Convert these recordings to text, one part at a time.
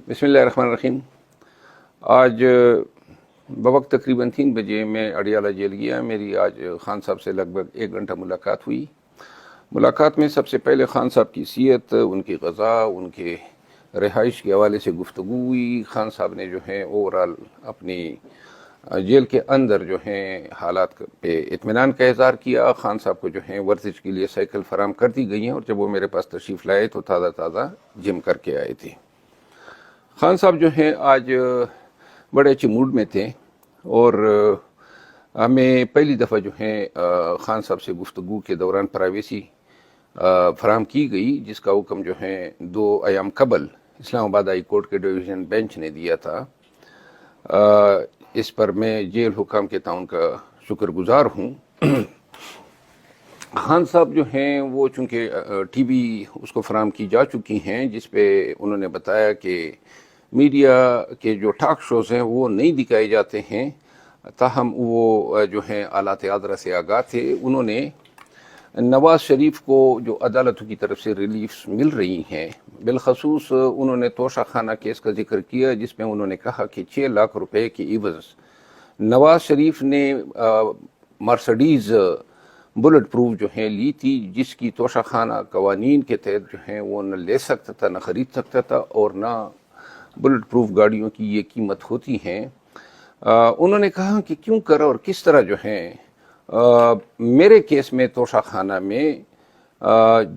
بسم اللہ الرحمن الرحیم۔ آج بوقت تقریباً 3 بجے میں اڈیالہ جیل گیا۔ میری آج خان صاحب سے لگ بھگ 1 گھنٹہ ملاقات ہوئی۔ ملاقات میں سب سے پہلے خان صاحب کی صحت، ان کی غذا، ان کے رہائش کے حوالے سے گفتگو ہوئی۔ خان صاحب نے جو ہے اوورال اپنی جیل کے اندر جو ہیں حالات پہ اطمینان کا اظہار کیا۔ خان صاحب کو جو ہے ورزش کے لیے سائیکل فراہم کر دی گئی ہیں، اور جب وہ میرے پاس تشریف لائے تو تازہ جم کر کے آئے تھے۔ خان صاحب جو ہیں آج بڑے اچھے موڈ میں تھے، اور ہمیں پہلی دفعہ جو ہے خان صاحب سے گفتگو کے دوران پرائیویسی فراہم کی گئی، جس کا حکم جو ہے 2 ایام قبل اسلام آباد ہائی کورٹ کے ڈویژن بینچ نے دیا تھا۔ اس پر میں جیل حکام کے تعاون کا شکر گزار ہوں۔ خان صاحب جو ہیں وہ چونکہ ٹی وی اس کو فراہم کی جا چکی ہیں، جس پہ انہوں نے بتایا کہ میڈیا کے جو ٹاک شوز ہیں وہ نہیں دکھائے جاتے ہیں، تاہم وہ جو ہیں آلات عذرا سے آگاہ تھے۔ انہوں نے نواز شریف کو جو عدالتوں کی طرف سے ریلیفز مل رہی ہیں، بالخصوص انہوں نے توشہ خانہ کیس کا ذکر کیا، جس میں انہوں نے کہا کہ 6 لاکھ روپے کی عوض نواز شریف نے مرسڈیز بلٹ پروف جو ہیں لی تھی، جس کی توشہ خانہ قوانین کے تحت جو ہیں وہ نہ لے سکتا تھا، نہ خرید سکتا تھا، اور نہ بلٹ پروف گاڑیوں کی یہ قیمت ہوتی ہیں۔ انہوں نے کہا کہ کیوں کر اور کس طرح جو ہیں میرے کیس میں توشہ خانہ میں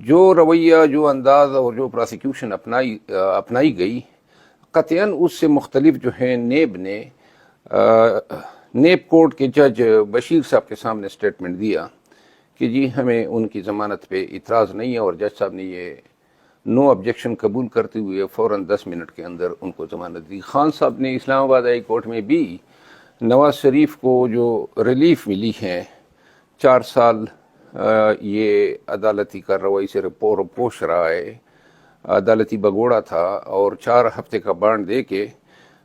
جو رویہ، جو انداز اور جو پراسیکیوشن اپنائی گئی، قطعاً اس سے مختلف جو ہیں نیب کورٹ کے جج بشیر صاحب کے سامنے سٹیٹمنٹ دیا کہ جی ہمیں ان کی ضمانت پہ اعتراض نہیں ہے، اور جج صاحب نے یہ نو آبجیکشن قبول کرتے ہوئے فوراً 10 منٹ کے اندر ان کو ضمانت دی۔ خان صاحب نے اسلام آباد ہائی کورٹ میں بھی نواز شریف کو جو ریلیف ملی ہے، 4 سال یہ عدالتی کارروائی سے پوش رہا ہے، عدالتی بگوڑا تھا، اور 4 ہفتے کا بانڈ دے کے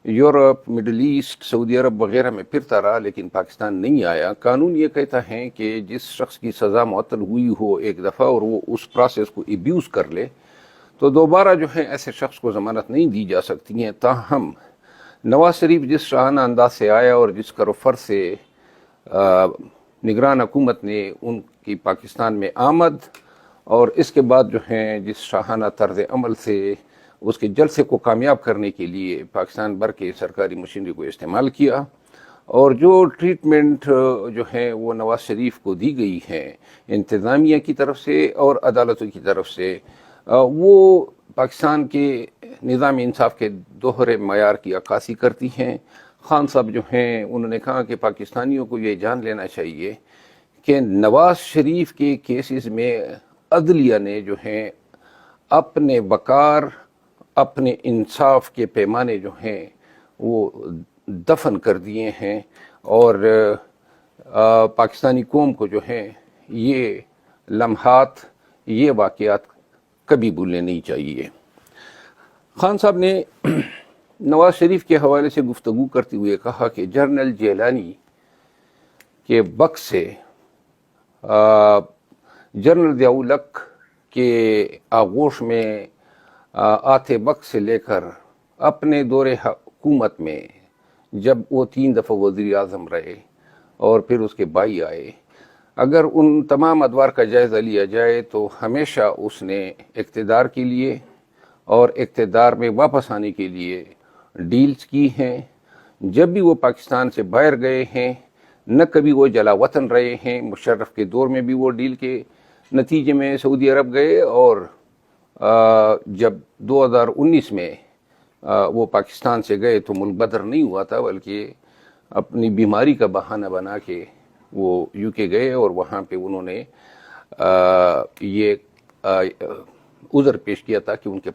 یورپ، مڈل ایسٹ، سعودی عرب وغیرہ میں پھرتا رہا، لیکن پاکستان نہیں آیا۔ قانون یہ کہتا ہے کہ جس شخص کی سزا معطل ہوئی ہو ایک دفعہ اور وہ اس پروسیس کو ایبیوز کر لے، تو دوبارہ جو ہے ایسے شخص کو ضمانت نہیں دی جا سکتی ہیں۔ تاہم نواز شریف جس شاہانہ انداز سے آیا اور جس کروفر سے نگران حکومت نے ان کی پاکستان میں آمد، اور اس کے بعد جو ہیں جس شاہانہ طرز عمل سے اس کے جلسے کو کامیاب کرنے کے لیے پاکستان بھر کے سرکاری مشینری کو استعمال کیا، اور جو ٹریٹمنٹ جو ہے وہ نواز شریف کو دی گئی ہے انتظامیہ کی طرف سے اور عدالتوں کی طرف سے، وہ پاکستان کے نظام انصاف کے دوہرے معیار کی عکاسی کرتی ہیں۔ خان صاحب جو ہیں انہوں نے کہا کہ پاکستانیوں کو یہ جان لینا چاہیے کہ نواز شریف کے کیسز میں عدلیہ نے جو ہیں اپنے وقار، اپنے انصاف کے پیمانے جو ہیں وہ دفن کر دیے ہیں، اور پاکستانی قوم کو جو ہے یہ لمحات، یہ واقعات کبھی بھولنے نہیں چاہیے۔ خان صاحب نے نواز شریف کے حوالے سے گفتگو کرتے ہوئے کہا کہ جنرل جیلانی کے وقت سے جنرل ضیاء الحق کے آغوش میں آتے وقت سے لے کر اپنے دور حکومت میں جب وہ 3 دفعہ وزیر اعظم رہے اور پھر اس کے بھائی آئے، اگر ان تمام ادوار کا جائزہ لیا جائے تو ہمیشہ اس نے اقتدار کے لیے اور اقتدار میں واپس آنے کے لیے ڈیلز کی ہیں۔ جب بھی وہ پاکستان سے باہر گئے ہیں، نہ کبھی وہ جلا وطن رہے ہیں۔ مشرف کے دور میں بھی وہ ڈیل کے نتیجے میں سعودی عرب گئے، اور جب 2019 میں وہ پاکستان سے گئے تو ملک بدر نہیں ہوا تھا، بلکہ اپنی بیماری کا بہانہ بنا کے وہ یو کے گئے، اور وہاں پہ انہوں نے یہ عذر پیش کیا تھا کہ ان کے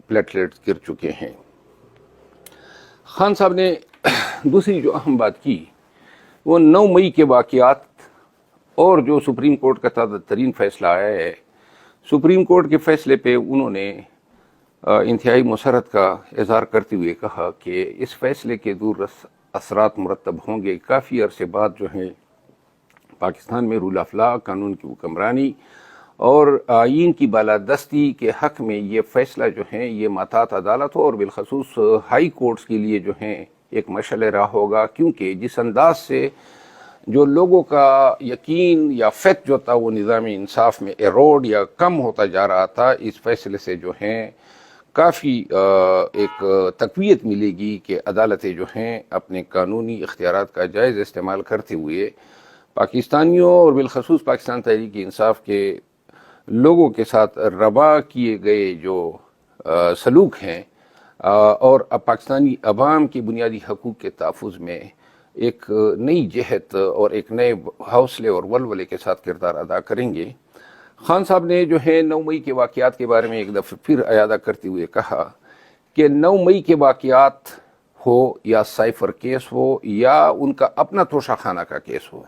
پلیٹلیٹس گر چکے ہیں۔ خان صاحب نے دوسری جو اہم بات کی وہ 9 مئی کے واقعات اور جو سپریم کورٹ کا تازہ ترین فیصلہ آیا ہے۔ سپریم کورٹ کے فیصلے پہ انہوں نے انتہائی مسرت کا اظہار کرتے ہوئے کہا کہ اس فیصلے کے دور اثرات مرتب ہوں گے۔ کافی عرصے بعد جو ہیں پاکستان میں رول آف لا، قانون کی حکمرانی اور آئین کی بالادستی کے حق میں یہ فیصلہ جو ہیں یہ محتاط عدالت ہو اور بالخصوص ہائی کورٹس کے لیے جو ہیں ایک مشعل راہ ہوگا، کیونکہ جس انداز سے جو لوگوں کا یقین یا فیتھ جو تھا وہ نظام انصاف میں ایروڈ یا کم ہوتا جا رہا تھا، اس فیصلے سے جو ہیں کافی ایک تقویت ملے گی کہ عدالتیں جو ہیں اپنے قانونی اختیارات کا جائز استعمال کرتے ہوئے پاکستانیوں اور بالخصوص پاکستان تحریک انصاف کے لوگوں کے ساتھ روا کیے گئے جو سلوک ہیں اور پاکستانی عوام کی بنیادی حقوق کے تحفظ میں ایک نئی جہت اور ایک نئے حوصلے اور ولولے کے ساتھ کردار ادا کریں گے۔ خان صاحب نے جو ہے 9 مئی کے واقعات کے بارے میں ایک دفعہ پھر اعادہ کرتے ہوئے کہا کہ 9 مئی کے واقعات ہو یا سائفر کیس ہو یا ان کا اپنا توشہ خانہ کا کیس ہو،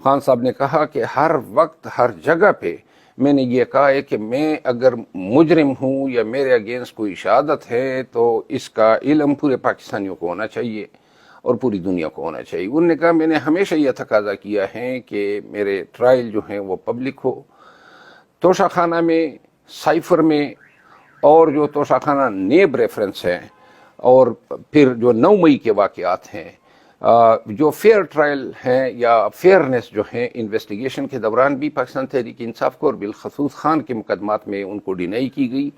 خان صاحب نے کہا کہ ہر وقت ہر جگہ پہ میں نے یہ کہا ہے کہ میں اگر مجرم ہوں یا میرے اگینسٹ کوئی شہادت ہے تو اس کا علم پورے پاکستانیوں کو ہونا چاہیے اور پوری دنیا کو ہونا چاہیے۔ انہوں نے کہا میں نے ہمیشہ یہ تقاضا کیا ہے کہ میرے ٹرائل جو ہیں وہ پبلک ہو، توشہ خانہ میں، سائفر میں، اور جو توشہ خانہ نیب ریفرنس ہے، اور پھر جو 9 مئی کے واقعات ہیں، جو فیئر ٹرائل ہیں یا فیئرنس جو ہیں انویسٹیگیشن کے دوران بھی پاکستان تحریک انصاف کو اور بالخصوص خان کے مقدمات میں ان کو ڈینائی کی گئی،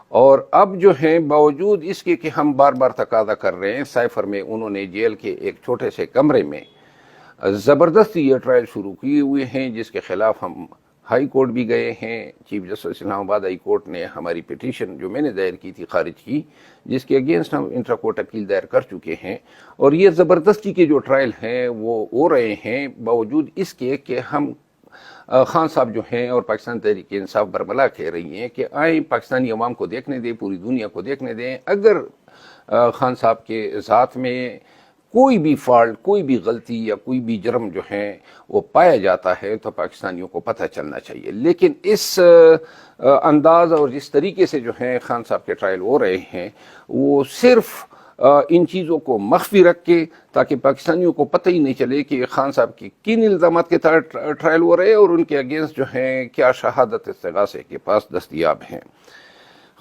اور اب جو ہیں باوجود اس کے کہ ہم بار بار تقاضا کر رہے ہیں، سائفر میں انہوں نے جیل کے ایک چھوٹے سے کمرے میں زبردستی یہ ٹرائل شروع کیے ہوئے ہیں، جس کے خلاف ہم ہائی کورٹ بھی گئے ہیں۔ چیف جسٹس اسلام آباد ہائی کورٹ نے ہماری پٹیشن جو میں نے دائر کی تھی خارج کی، جس کے اگینسٹ ہم انٹرا کورٹ اپیل دائر کر چکے ہیں، اور یہ زبردستی کے جو ٹرائل ہیں وہ ہو رہے ہیں باوجود اس کے کہ ہم خان صاحب جو ہیں اور پاکستان تحریک انصاف برملا کہہ رہی ہیں کہ آئیں پاکستانی عوام کو دیکھنے دیں، پوری دنیا کو دیکھنے دیں، اگر خان صاحب کے ذات میں کوئی بھی فالٹ، کوئی بھی غلطی یا کوئی بھی جرم جو ہے وہ پایا جاتا ہے تو پاکستانیوں کو پتہ چلنا چاہیے۔ لیکن اس انداز اور جس طریقے سے جو ہیں خان صاحب کے ٹرائل ہو رہے ہیں وہ صرف ان چیزوں کو مخفی رکھ کے تاکہ پاکستانیوں کو پتہ ہی نہیں چلے کہ خان صاحب کی کن الزامات کے تحت ٹرائل ہو رہے ہیں اور ان کے اگینسٹ جو ہیں کیا شہادت استغاثے کے پاس دستیاب ہیں۔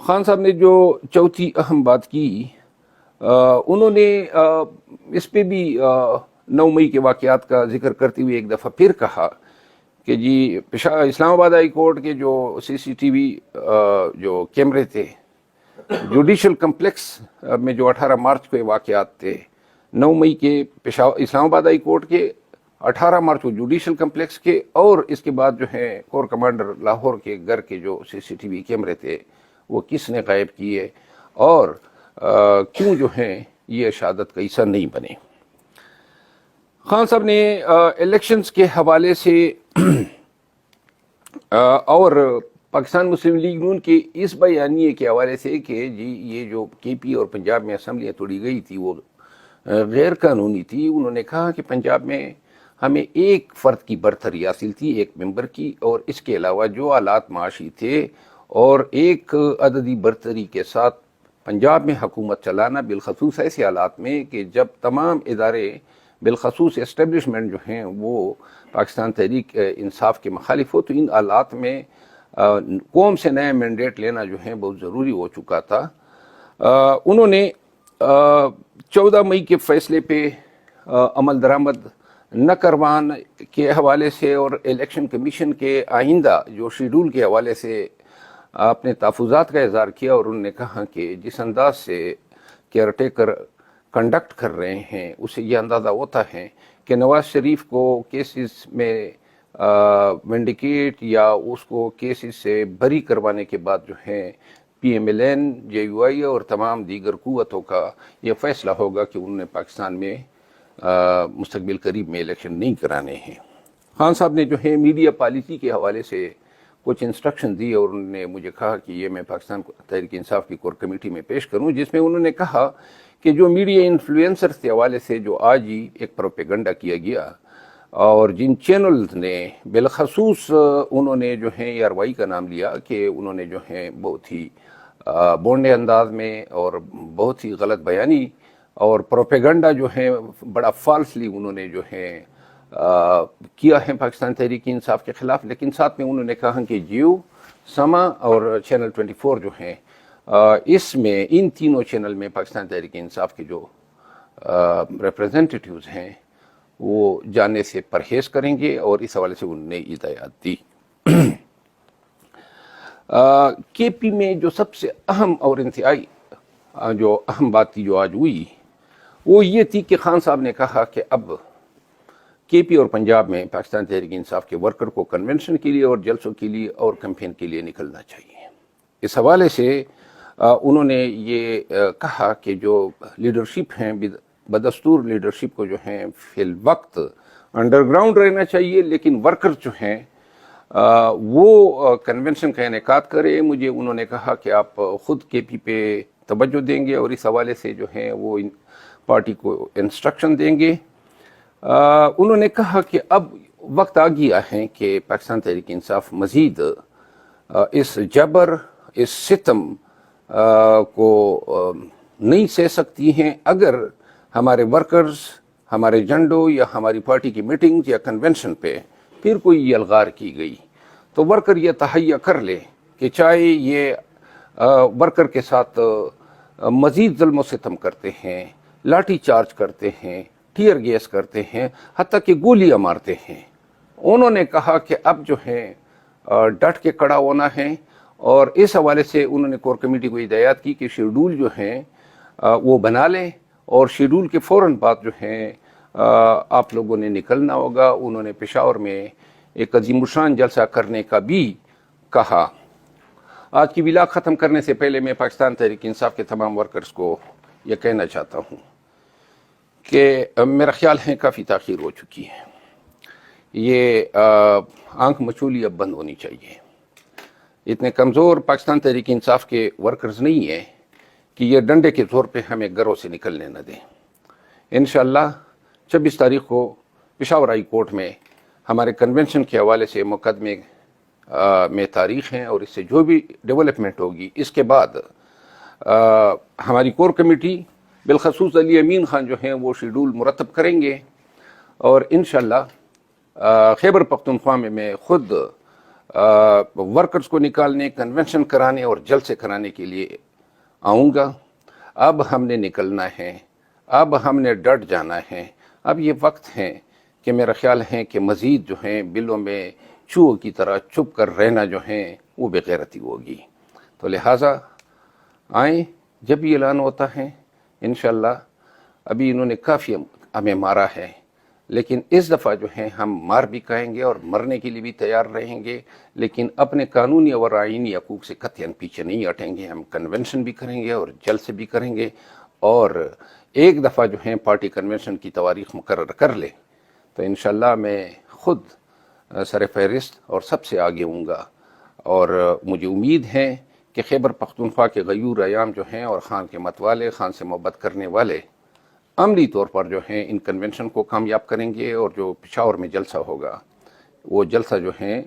خان صاحب نے جو چوتھی اہم بات کی، انہوں نے اس پہ بھی 9 مئی کے واقعات کا ذکر کرتے ہوئے ایک دفعہ پھر کہا کہ جی اسلام آباد ہائی کورٹ کے جو CCTV جو کیمرے تھے جوڈیشل کمپلیکس میں جو 18 مارچ کے واقعات تھے، 9 مئی کے اسلام آباد ہائی کورٹ کے، 18 مارچ کو جوڈیشل کمپلیکس کے، اور اس کے بعد جو ہے کور کمانڈر لاہور کے گھر کے جو CCTV کیمرے تھے وہ کس نے غائب کیے اور کیوں جو ہیں یہ شہادت کا حصہ نہیں بنے۔ خان صاحب نے الیکشنز کے حوالے سے اور پاکستان مسلم لیگ نون کے اس بیانیے کے حوالے سے کہ جی یہ جو KP اور پنجاب میں اسمبلیاں توڑی گئی تھی وہ غیر قانونی تھی، انہوں نے کہا کہ پنجاب میں ہمیں ایک فرد کی برتری حاصل تھی، ایک ممبر کی، اور اس کے علاوہ جو حالات معاشی تھے اور ایک عددی برتری کے ساتھ پنجاب میں حکومت چلانا، بالخصوص ایسے حالات میں کہ جب تمام ادارے بالخصوص اسٹیبلشمنٹ جو ہیں وہ پاکستان تحریک انصاف کے مخالف ہو، تو ان حالات میں قوم سے نیا مینڈیٹ لینا جو ہے بہت ضروری ہو چکا تھا۔ انہوں نے 14 مئی کے فیصلے پہ عمل درآمد نہ کروان کے حوالے سے اور الیکشن کمیشن کے آئندہ جو شیڈول کے حوالے سے اپنے تحفظات کا اظہار کیا، اور انہوں نے کہا کہ جس انداز سے کیئر ٹیکر کنڈکٹ کر رہے ہیں اسے یہ اندازہ ہوتا ہے کہ نواز شریف کو کیسز میں ونڈیکیٹ یا اس کو کیسز سے بری کروانے کے بعد جو ہے PMLN، JUI اور تمام دیگر قوتوں کا یہ فیصلہ ہوگا کہ انہوں نے پاکستان میں مستقبل قریب میں الیکشن نہیں کرانے ہیں۔ خان صاحب نے جو ہے میڈیا پالیسی کے حوالے سے کچھ انسٹرکشن دی اور انہوں نے مجھے کہا کہ یہ میں پاکستان تحریک انصاف کی کور کمیٹی میں پیش کروں، جس میں انہوں نے کہا کہ جو میڈیا انفلوئنسرز کے حوالے سے جو آج ہی ایک پروپیگنڈا کیا گیا اور جن چینلز نے بالخصوص انہوں نے جو ہے ARY کا نام لیا کہ انہوں نے جو ہے بہت ہی بونڈے انداز میں اور بہت ہی غلط بیانی اور پروپیگنڈا جو ہے بڑا فالسلی انہوں نے جو ہے کیا ہے پاکستان تحریک انصاف کے خلاف، لیکن ساتھ میں انہوں نے کہا کہ جیو سما اور چینل 24 جو ہیں اس میں ان تینوں چینل میں پاکستان تحریک انصاف کے جو ریپرزنٹیٹیوز ہیں وہ جانے سے پرہیز کریں گے، اور اس حوالے سے انہوں نے ہدایات دی۔ کے پی میں جو سب سے اہم اور انتہائی جو اہم بات تھی جو آج ہوئی وہ یہ تھی کہ خان صاحب نے کہا کہ اب کے پی اور پنجاب میں پاکستان تحریک انصاف کے ورکر کو کنونشن کے لیے اور جلسوں کے لیے اور کیمپین کے لیے نکلنا چاہیے۔ اس حوالے سے انہوں نے یہ کہا کہ جو لیڈرشپ ہیں بدستور لیڈرشپ کو جو ہیں فی الوقت انڈر گراؤنڈ رہنا چاہیے، لیکن ورکر جو ہیں وہ کنونشن کا انعقاد کرے۔ مجھے انہوں نے کہا کہ آپ خود کے پی پہ توجہ دیں گے اور اس حوالے سے جو ہیں وہ پارٹی کو انسٹرکشن دیں گے۔ انہوں نے کہا کہ اب وقت آ گیا ہے کہ پاکستان تحریک انصاف مزید اس جبر، اس ستم کو نہیں سہ سکتی ہیں۔ اگر ہمارے ورکرز ہمارے جھنڈوں یا ہماری پارٹی کی میٹنگ یا کنونشن پہ پھر کوئی یہ الغار کی گئی تو ورکر یہ تہیہ کر لے کہ چاہے یہ ورکر کے ساتھ مزید ظلم و ستم کرتے ہیں، لاٹھی چارج کرتے ہیں، ٹیئر گیس کرتے ہیں، حتیٰ کہ گولیاں مارتے ہیں۔ انہوں نے کہا کہ اب جو ہے ڈٹ کے کڑا ہونا ہے، اور اس حوالے سے انہوں نے کور کمیٹی کو ہدایات کی کہ شیڈول جو ہیں وہ بنا لیں، اور شیڈول کے فوراً بعد جو ہیں آپ لوگوں نے نکلنا ہوگا۔ انہوں نے پشاور میں ایک عظیم الشان جلسہ کرنے کا بھی کہا۔ آج کی ویلاگ ختم کرنے سے پہلے میں پاکستان تحریک انصاف کے تمام ورکرز کو یہ کہنا چاہتا ہوں کہ میرا خیال ہے کافی تاخیر ہو چکی ہے۔ یہ آنکھ مچولی اب بند ہونی چاہیے۔ اتنے کمزور پاکستان تحریک انصاف کے ورکرز نہیں ہیں کہ یہ ڈنڈے کے زور پہ ہمیں گھروں سے نکلنے نہ دیں۔ انشاءاللہ 26 تاریخ کو پشاور ہائی کورٹ میں ہمارے کنونشن کے حوالے سے مقدمے میں تاریخ ہیں، اور اس سے جو بھی ڈیولپمنٹ ہوگی اس کے بعد ہماری کور کمیٹی بالخصوص علی امین خان جو ہیں وہ شیڈول مرتب کریں گے، اور انشاءاللہ خیبر پختونخوا میں خود ورکرز کو نکالنے، کنونشن کرانے اور جلسے کرانے کے لیے آؤں گا۔ اب ہم نے نکلنا ہے، اب ہم نے ڈٹ جانا ہے۔ اب یہ وقت ہے کہ میرا خیال ہے کہ مزید جو ہیں بلوں میں چوہوں کی طرح چھپ کر رہنا جو ہیں وہ بے غیرتی ہوگی۔ تو لہٰذا آئیں، جب بھی اعلان ہوتا ہے انشاءاللہ۔ ابھی انہوں نے کافی ہمیں مارا ہے، لیکن اس دفعہ جو ہے ہم مار بھی کھائیں گے اور مرنے کے لیے بھی تیار رہیں گے، لیکن اپنے قانونی اور آئینی حقوق سے قطعاً پیچھے نہیں ہٹیں گے۔ ہم کنونشن بھی کریں گے اور جلسے بھی کریں گے، اور ایک دفعہ جو ہیں پارٹی کنونشن کی تواریخ مقرر کر لے تو انشاءاللہ میں خود سر فہرست اور سب سے آگے ہوں گا۔ اور مجھے امید ہے کہ خیبر پختونخوا کے غیور ایام جو ہیں اور خان کے متوالے، خان سے محبت کرنے والے عملی طور پر جو ہیں ان کنونشن کو کامیاب کریں گے، اور جو پشاور میں جلسہ ہوگا وہ جلسہ جو ہیں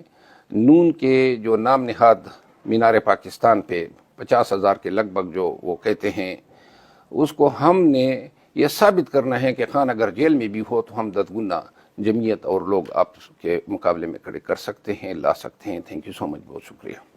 نون کے جو نام نہاد مینار پاکستان پہ 50,000 کے لگ بھگ جو وہ کہتے ہیں، اس کو ہم نے یہ ثابت کرنا ہے کہ خان اگر جیل میں بھی ہو تو ہم 10 گنا جمعیت اور لوگ آپ کے مقابلے میں کھڑے کر سکتے ہیں، لا سکتے ہیں۔ تھینک یو سو مچ، بہت شکریہ۔